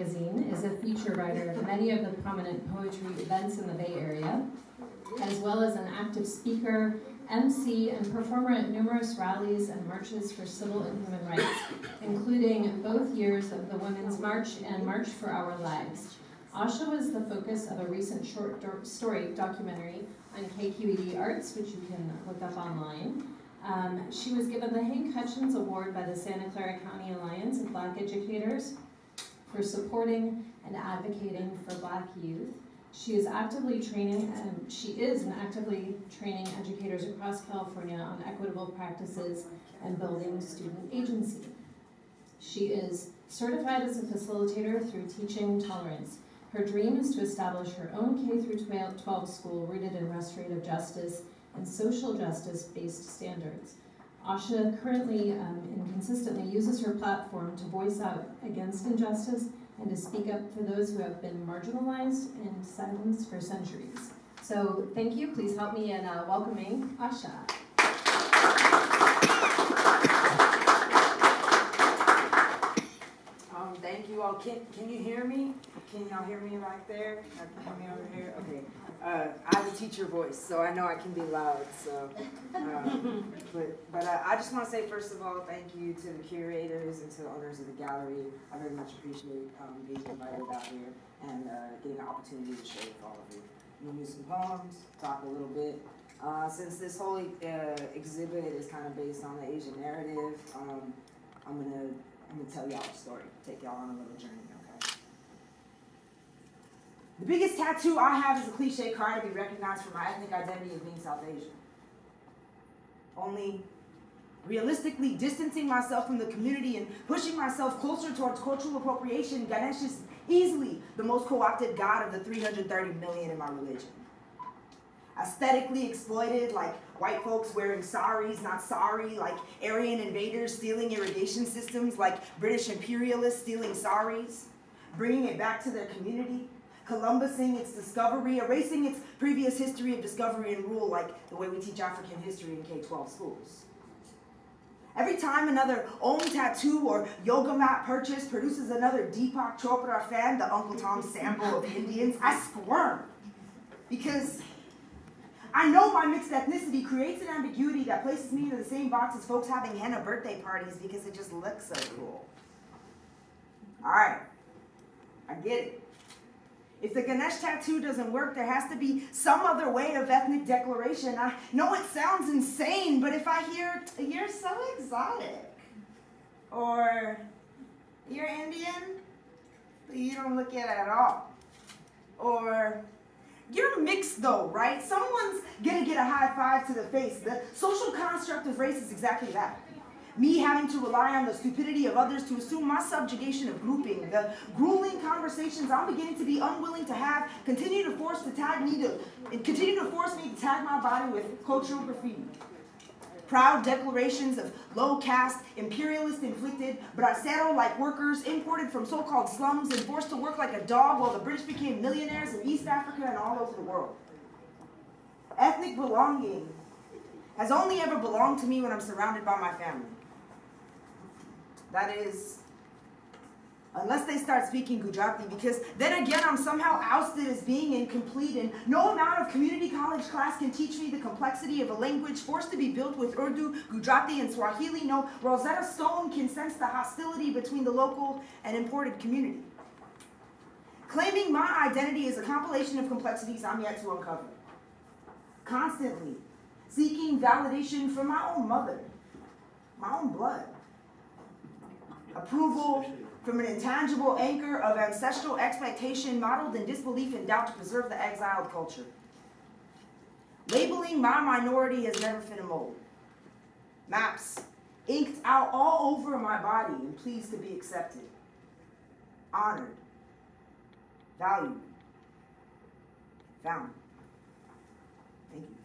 Magazine is a feature writer of many of the prominent poetry events in the Bay Area, as well as an active speaker, MC, and performer at numerous rallies and marches for civil and human rights, including both years of the Women's March and March for Our Lives. Asha was the focus of a recent short story documentary on KQED Arts, which you can look up online. She was given the Hank Hutchins Award by the Santa Clara County Alliance of Black Educators for supporting and advocating for Black youth. She is actively training educators across California on equitable practices and building student agency. She is certified as a facilitator through Teaching Tolerance. Her dream is to establish her own K-12 school rooted in restorative justice and social justice-based standards. Asha currently and consistently uses her platform to voice out against injustice and to speak up for those who have been marginalized and silenced for centuries. So thank you. Please help me in welcoming Asha. Thank you all. Can you hear me? Can y'all hear me right there? Can you hear me over here? Okay. I have a teacher voice, so I know I can be loud. So, but I just want to say, first of all, thank you to the curators and to the owners of the gallery. I very much appreciate being invited out here and getting an opportunity to share with all of you. I'm gonna use some poems, talk a little bit. Since this whole exhibit is kind of based on the Asian narrative, I'm gonna tell y'all a story, take y'all on a little journey, okay? The biggest tattoo I have is a cliche cry to be recognized for my ethnic identity of being South Asian. Only realistically distancing myself from the community and pushing myself closer towards cultural appropriation, Ganesh is easily the most co-opted god of the 330 million in my religion. Aesthetically exploited, like white folks wearing saris, not sorry, like Aryan invaders stealing irrigation systems, like British imperialists stealing saris, bringing it back to their community, Columbusing its discovery, erasing its previous history of discovery and rule, like the way we teach African history in K-12 schools. Every time another Om tattoo or yoga mat purchase produces another Deepak Chopra fan, the Uncle Tom sample of Indians, I squirm, because I know my mixed ethnicity creates an ambiguity that places me into the same box as folks having henna birthday parties because it just looks so cool. All right, I get it. If the Ganesh tattoo doesn't work, there has to be some other way of ethnic declaration. I know it sounds insane, but if I hear, "You're so exotic," or "You're Indian, but you don't look it at all," or "You're mixed though, right? Someone's gonna get a high five to the face." The social construct of race is exactly that. Me having to rely on the stupidity of others to assume my subjugation of grouping. The grueling conversations I'm beginning to be unwilling to have continue to force me to tag my body with cultural graffiti. Proud declarations of low caste, imperialist inflicted, bracero like workers imported from so-called slums and forced to work like a dog while the British became millionaires in East Africa and all over the world. Ethnic belonging has only ever belonged to me when I'm surrounded by my family. That is, unless they start speaking Gujarati, because then again I'm somehow ousted as being incomplete, and no amount of community college class can teach me the complexity of a language forced to be built with Urdu, Gujarati, and Swahili. No Rosetta Stone can sense the hostility between the local and imported community. Claiming my identity is a compilation of complexities I'm yet to uncover. Constantly seeking validation from my own mother, my own blood. Approval from an intangible anchor of ancestral expectation modeled in disbelief and doubt to preserve the exiled culture. Labeling my minority has never fit a mold. Maps inked out all over my body and pleased to be accepted, honored, valued, found. Thank you.